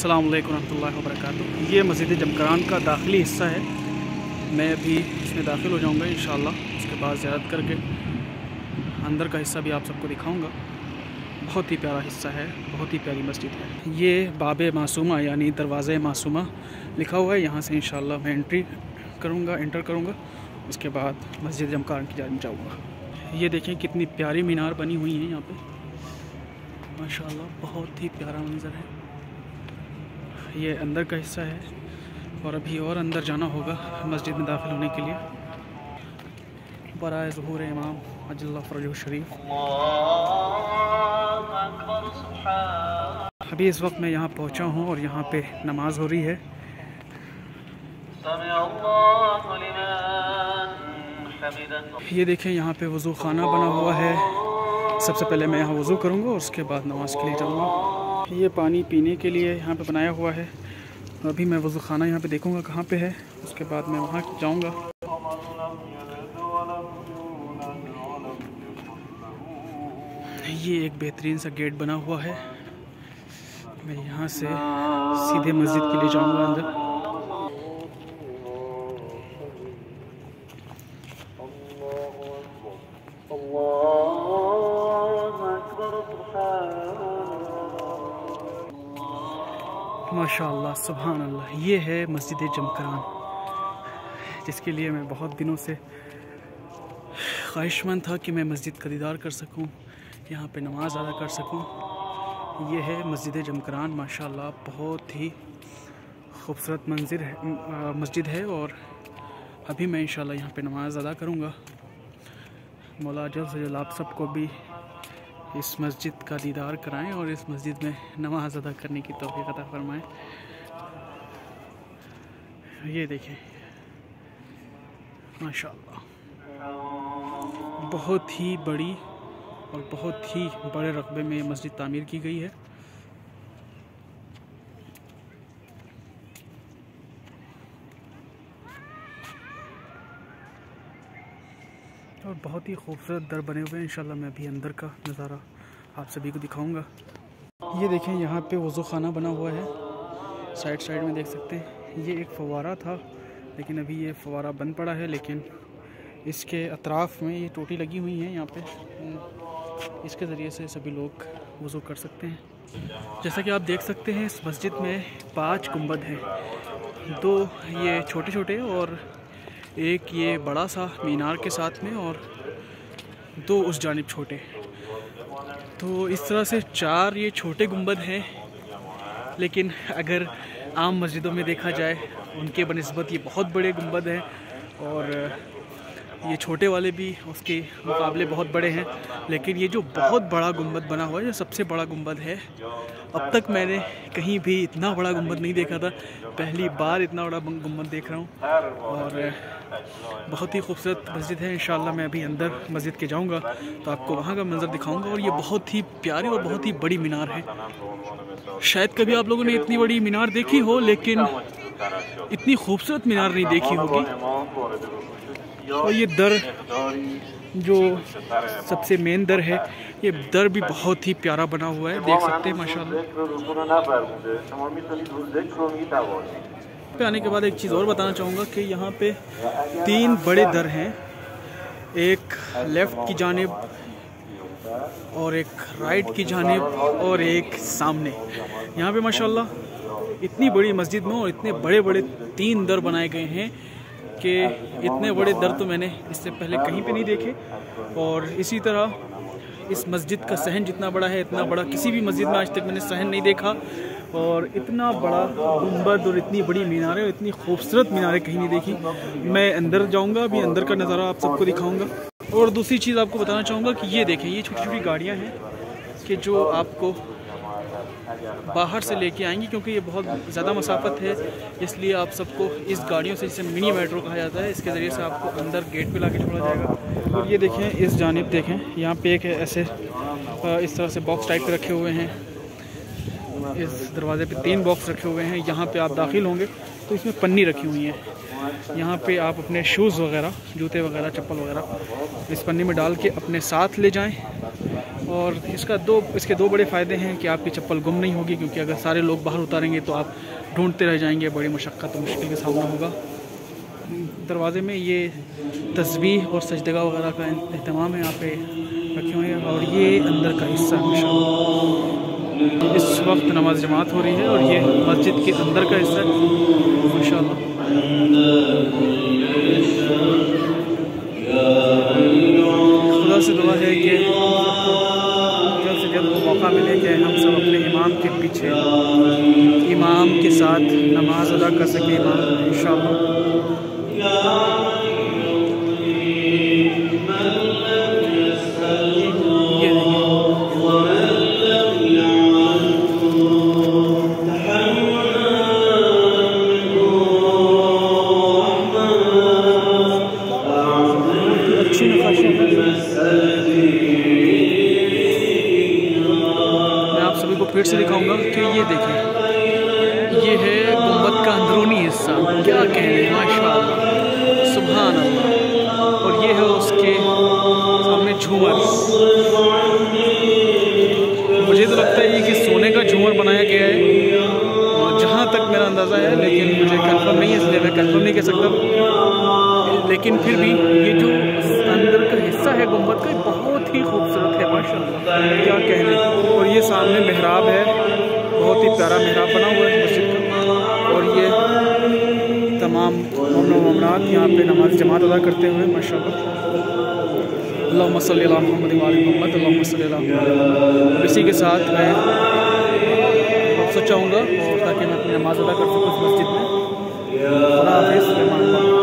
अस्सलाम वालेकुम रहमतुल्लाहि व बरकातुहू। ये मस्जिद जमकरान का दाखिली हिस्सा है। मैं अभी इसमें दाखिल हो जाऊंगा इंशाअल्लाह। उसके बाद ज़ियारत करके अंदर का हिस्सा भी आप सबको दिखाऊंगा। बहुत ही प्यारा हिस्सा है, बहुत ही प्यारी मस्जिद है। ये बाब मासूमा यानी दरवाज़े मासूमा लिखा हुआ है। यहाँ से इंशाअल्लाह मैं एंटर करूँगा। उसके बाद मस्जिद जमकरान की जानिब जाऊँगा। ये देखें कितनी प्यारी मीनार बनी हुई है यहाँ पे, माशाअल्लाह बहुत ही प्यारा मंज़र है। ये अंदर का हिस्सा है और अभी और अंदर जाना होगा मस्जिद में दाखिल होने के लिए। बराए ज़ुहूर इमाम अजल्ला फ़रजहु शरीफ। अभी इस वक्त मैं यहाँ पहुँचा हूँ और यहाँ पे नमाज हो रही है। ये देखें यहाँ पे वज़ू खाना बना हुआ है। सबसे पहले मैं यहाँ वज़ू करूँगा और उसके बाद नमाज के लिए जाऊँगा। ये पानी पीने के लिए यहाँ पे बनाया हुआ है। अभी मैं वज़ू खाना यहाँ पे देखूँगा कहाँ पे है, उसके बाद मैं वहाँ जाऊँगा। ये एक बेहतरीन सा गेट बना हुआ है। मैं यहाँ से सीधे मस्जिद के लिए जाऊँगा अंदर। माशाअल्लाह सुभान अल्लाह। ये है मस्जिद जमकरान, जिसके लिए मैं बहुत दिनों से ख्वाहिशमंद था कि मैं मस्जिद का दीदार कर सकूं, यहाँ पे नमाज अदा कर सकूं। ये है मस्जिद जमकरान। माशाअल्लाह बहुत ही खूबसूरत मस्जिद है और अभी मैं इंशाअल्लाह यहाँ पे नमाज अदा करूँगा। मौला जल्द से जल्द आप सबको भी इस मस्जिद का दीदार कराएं और इस मस्जिद में नमाज अदा करने की तौफीक अता फरमाएं। ये देखें माशाअल्लाह बहुत ही बड़ी और बहुत ही बड़े रकबे में मस्जिद तामीर की गई है। और बहुत ही खूबसूरत दर बने हुए हैं। इंशाल्लाह मैं अभी अंदर का नज़ारा आप सभी को दिखाऊंगा। ये देखें यहाँ पे वज़ू खाना बना हुआ है। साइड में देख सकते हैं। ये एक फव्वारा था लेकिन अभी ये फव्वारा बंद पड़ा है, लेकिन इसके अतराफ़ में ये टोटी लगी हुई हैं यहाँ पे। इसके ज़रिए से सभी लोग वज़ू कर सकते हैं। जैसा कि आप देख सकते हैं इस मस्जिद में 5 गुंबद हैं। 2 ये छोटे छोटे और एक ये बड़ा सा मीनार के साथ में और 2 उस जानिब छोटे। तो इस तरह से 4 ये छोटे गुंबद हैं, लेकिन अगर आम मस्जिदों में देखा जाए उनके बनिस्बत ये बहुत बड़े गुंबद हैं और ये छोटे वाले भी उसके मुकाबले बहुत बड़े हैं। लेकिन ये जो बहुत बड़ा गुंबद बना हुआ है, जो सबसे बड़ा गुंबद है, अब तक मैंने कहीं भी इतना बड़ा गुंबद नहीं देखा था। पहली बार इतना बड़ा गुंबद देख रहा हूँ और बहुत ही खूबसूरत मस्जिद है। इंशाअल्लाह मैं अभी अंदर मस्जिद के जाऊँगा तो आपको वहाँ का मंज़र दिखाऊँगा। और ये बहुत ही प्यारी और बहुत ही बड़ी मीनार है। शायद कभी आप लोगों ने इतनी बड़ी मीनार देखी हो, लेकिन इतनी खूबसूरत मीनार नहीं देखी होगी। और ये दर जो सबसे मेन दर है, ये दर भी बहुत ही प्यारा बना हुआ है, देख सकते हैं माशाल्लाह। पे आने के बाद एक चीज़ और बताना चाहूँगा कि यहाँ पे 3 बड़े दर हैं, एक लेफ़्ट की जानिब और एक राइट की जानिब और एक सामने। यहाँ पे माशाल्लाह इतनी बड़ी मस्जिद में और इतने बड़े बड़े 3 दर बनाए गए हैं कि इतने बड़े दर तो मैंने इससे पहले कहीं पे नहीं देखे। और इसी तरह इस मस्जिद का सहन जितना बड़ा है, इतना बड़ा किसी भी मस्जिद में आज तक मैंने सहन नहीं देखा। और इतना बड़ा गुंबद और इतनी बड़ी मीनारें और इतनी खूबसूरत मीनारें कहीं नहीं देखी। मैं अंदर जाऊंगा, अभी अंदर का नज़ारा आप सबको दिखाऊंगा। और दूसरी चीज़ आपको बताना चाहूँगा कि ये देखें, ये छोटी छोटी गाड़ियाँ हैं कि जो आपको बाहर से लेके आएंगी, क्योंकि ये बहुत ज़्यादा मसाफत है, इसलिए आप सबको इस गाड़ियों से, जिसे मिनी मेट्रो कहा जाता है, इसके ज़रिए से आपको अंदर गेट पे लाके छोड़ा जाएगा। और ये देखें इस जानिब देखें, यहाँ पे एक ऐसे इस तरह से बॉक्स टाइप के रखे हुए हैं। इस दरवाज़े पे 3 बॉक्स रखे हुए हैं। यहाँ पे आप दाखिल होंगे तो इसमें पन्नी रखी हुई है। यहाँ पे आप अपने शूज़ वगैरह, जूते वगैरह, चप्पल वगैरह इस पन्नी में डाल के अपने साथ ले जाएं। और इसके दो बड़े फ़ायदे हैं कि आपकी चप्पल गुम नहीं होगी, क्योंकि अगर सारे लोग बाहर उतारेंगे तो आप ढूंढते रह जाएंगे, बड़ी मशक्क़त और मुश्किल का सामना होगा। दरवाज़े में ये तस्बीह और सजदगा वगैरह का अहतमाम है यहाँ पे रखे हुए हैं। और ये अंदर का हिस्सा माशाअल्लाह, इस वक्त नमाज जमात हो रही है और ये मस्जिद के अंदर का हिस्सा है माशाअल्लाह। खुदा से दुआ है कि जल्द से जल्द वो मौका मिले कि हम सब अपने इमाम के पीछे इमाम के साथ नमाज अदा कर सकें इंशाअल्लाह। मैं आप सभी को फिर से दिखाऊंगा कि ये देखें, ये है गुंबद का अंदरूनी हिस्सा, क्या कहने माशाअल्लाह सुभान अल्लाह। और ये है उसके सामने झूमर। मुझे तो लगता है ये कि सोने का झूमर बनाया गया है, जहाँ तक मेरा अंदाज़ा है, लेकिन मुझे कंफर्म नहीं है, इसलिए मैं कंफर्म नहीं कह सकता। लेकिन फिर भी ये जो अंदर का हिस्सा है गुंबद का, बहुत ही खूबसूरत है माशाअल्लाह, क्या कहने। और ये सामने मेहराब है, बहुत ही प्यारा मेहराब बना हुआ है मस्जिद का। और ये तमाम मोमिनात यहाँ पे नमाज जमात अदा करते हुए माशाअल्लाह। अल्लाहुम्मा सल्ली अला मुहम्मद व आलि मुहम्मद, अल्लाहुम्मा सल्ली अला मुहम्मद। इसी के साथ मैं आपसे चाहूँगा और ताकि मैं अपनी नमाज अदा कर सकूँ इस मस्जिद में। खुदा हाफ़िज़।